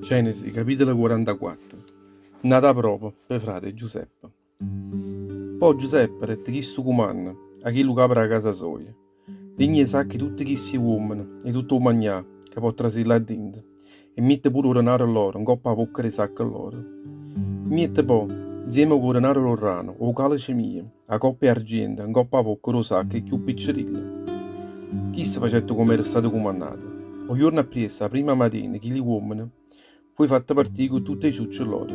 Genesi, capitolo 44. Nata prova per frate Giuseppe. Poi Giuseppe rette chisto comanda a chi lo capra a casa sua. Rigni sacchi tutti questi uomini e tutto il magnà che può trasire là dentro e mette pure il denaro loro, un coppa a vocca di sacco loro. Mette poi, insieme con il denaro rano, o calice mio, a coppa argento, un coppa a vocca lo sacco e più piccerilla. Chi sta facendo come era stato comandato? O giorno appresso, la prima mattina, chi gli uomini fu fatto partire con tutte le ciucce loro.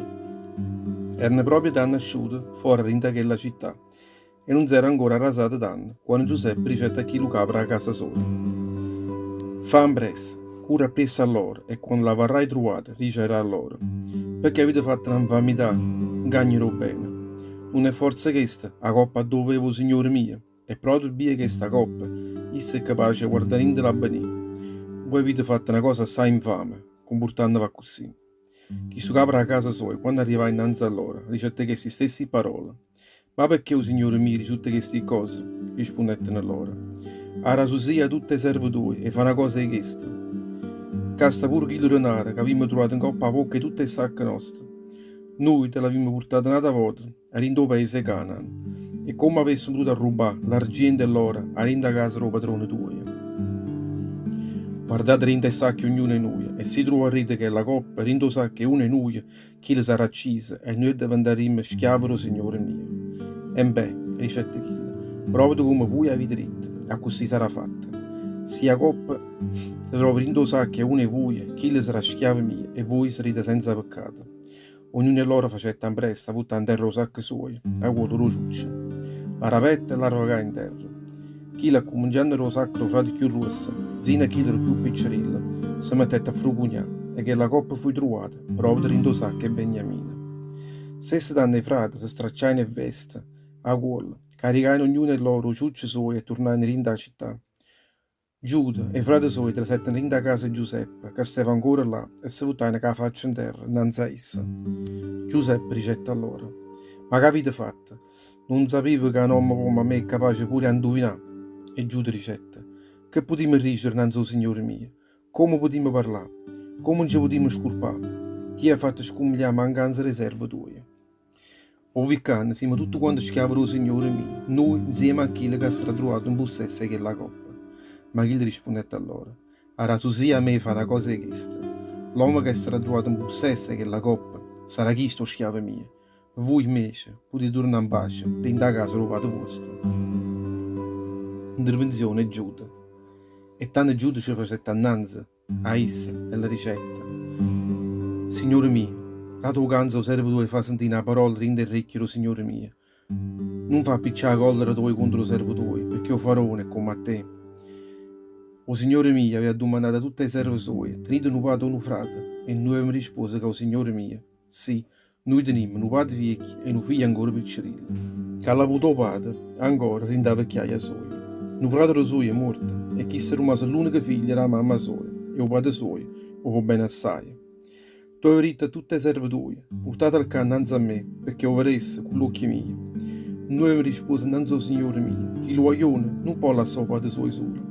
Erano proprio da nasciute fuori da quella città e non si era ancora rasato tanto quando Giuseppe ricette a chi lo capra a casa sua. Fa presto, cura appresso a loro e quando la varrai trovata ricerà a loro, perché avete fatto un'infamità, gagnerò bene. Non è forza questa, a coppa dove vo signore mio, e proprio via che sta coppa, issa è capace di guardare in la benì. Voi avete fatto una cosa assai infame, comportandovi così. Chi su capra a casa sua, quando arriva innanzi a loro, ricette queste stesse parole. Ma perché o signore mio ricette queste cose? Rispondettero loro. Ara su sia tutte serve tue e fa una cosa di questa. Casta pure chilo denaro che abbiamo trovato in coppa a bocca e tutte le sacche nostre. Noi te l'abbiamo portato un'altra volta, a rindo paese Canaan, e come avessimo dovuto rubare l'argento e l'oro, a rinda casa lo padrone tuo. Guardate rinda i sacchi ognuno è noi, e si trova a rete che la coppa rindo sacchi uno è noi, chi le sarà accisa, e noi diventeremo schiavo signore mio. E beh, ricette chi, provate come voi avete detto, a così sarà fatta. Sia coppa si trova rindo sacchi uno è voi, chi le sarà schiavo mio, e voi sarete senza peccato. Ognuno di loro facette in presta, butta in terra lo sacco suoi, a vuoto lo ciuccia. La rapetta e la rovagà in terra. Chi la cominciando lo sacro frate più rossa, zina chi più piccerilla, si mettette a frugugnà e che la coppa fu trovata, proprio dentro sacco e beniamina. Stesse danno i frati, si stracciaino e veste, a cuola, caricaino ognuno di loro ciucci suoi e tornarono in la città. Giuda e i frati suoi trasettano in casa di Giuseppe, che stava ancora là, e si buttarono con la faccia in terra, innanzi a essa. Giuseppe ricette a loro: ma che avete fatto? Non sapevo che un uomo come me è capace pure a indovinare. E Giuda ricette: che potremmo ricere innanzi al Signore mio? Come potremmo parlare? Come non ci potremmo scolpare? Ti ha fatto scomigliare mancanza riserva tua. O vicano, siamo tutti quanti schiavi del Signore mio, noi insieme a chi che sarà trovato in possesso che è la coppa. Ma chi rispondette a loro: ara su sia a me fa una cosa di questa. L'uomo che sarà trovato in possesso che è la coppa sarà chi sto schiavo mio. Voi invece potete tornare in pace, prendere a casa rubate vostra. Intervenzione Giuda. E tanto Giuda ci facette annanzi a essa e la ricetta: Signore mio, la tua canza serve tu e fa sentire una parola rinde il recchio, Signore mio. Non fa picciare la collera tua contro il servo tuo, perché io farò è come a te. O Signore mio aveva domandato a tutte le serve sue, tenete un padre o un frate? E noi abbiamo risposto che o Signore mio, sì, noi teniamo un padre vecchio e un figlio ancora piccerino. Che ha avuto padre, ancora rinda vecchiaia sua. Un fratello suo è morto, e chi si è rimasto l'unica figlia era la mamma sua, e il padre suo lo fa bene assai. Tu hai detto a tutte le serve tue, portate al canto innanzi a me, perché lo vedesse con l'occhio mio. Noi abbiamo risposto innanzi al Signore mio, chi lo guaglione non può lasciare il padre suo solo.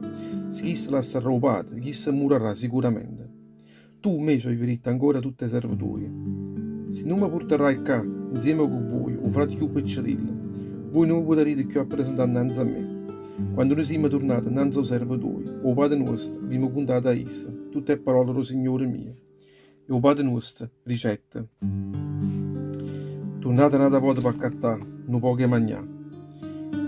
Se chi si lascia il padre, chi si morirà sicuramente. Tu invece hai detto ancora a tutte le serve tue. Se non mi porterai qua, insieme con voi, o frate più piccerino, voi non potrete più presentare innanzi a me. Quando noi siamo tornati innanzi al servo tuo, o Padre nostro, abbiamo contato a essa, tutte le parole del Signore mio. E o Padre nostro ricette: tornate un'altra volta per accattare, non può che mangiare.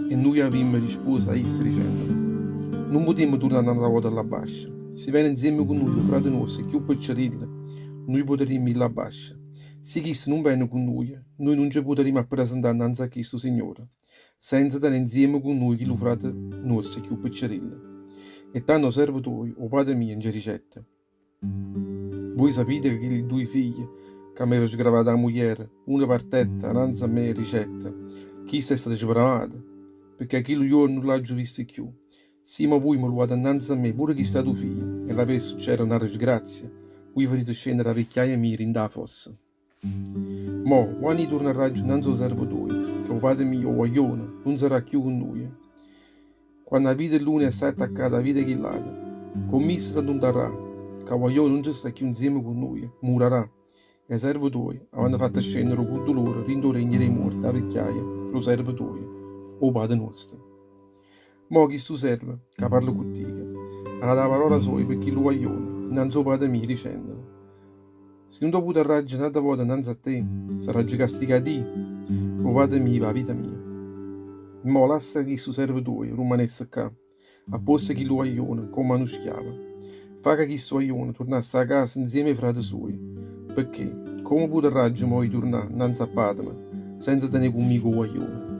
E noi abbiamo risposto a essa dicendo: non potremmo tornare un'altra volta alla bascia. Se viene insieme con noi, frate nostro, e più piccerino, noi potremmo ir là bascia. Se chi non viene con noi non ci potremo presentare innanzi a questo Signore, senza tenere insieme con noi chi lo frate nostro più piccerino. E tanto servo tu, o padre mio, in ricette. Voi sapete che i due figli che mi aveva sgravata la moglie, una partetta, innanzi a me ricetta, chi sta stata sbravata, perché aquilo io non l'ho visto più. Sì, ma voi mi lo guardate innanzi a me, pure chi sta tuo figlio, e l'avesse c'era una disgrazia, voi farete scendere la vecchiaia mia in da fossa. Mo, quando tornerà innanzi al servo tuo, che il padre mio, guaglione, non sarà più con noi. Quando la vita l'una è stata attaccata alla vita che l'altra, con me si allontanerà, che voglio non ci sta più insieme con noi, morirà. E i servitori avevano fatto scendere con dolore rindo regno dei morti, la vecchiaia, lo servitoio, o padre nostro. Mo chi stu serve, che parla con te, alla da parola sua per chi lo vogliono, non so padre mio dicendolo. Se non dopo ragionare da volta innanzi a te, sarà già castigati, lo padre mio, la vita mia. Mo lascia che stu servitoio rimanesse qua, a posto chi lo vogliono, come uno schiavo. Fa che chi sto vogliono tornasse a casa insieme ai frati suoi, perché come potrà mai tornare innanzi a Padme senza tenere conmigo vogliono?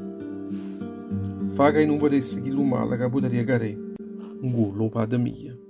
Fa che non vedesse chi lo male che potrebbe recare un gullo padre mio.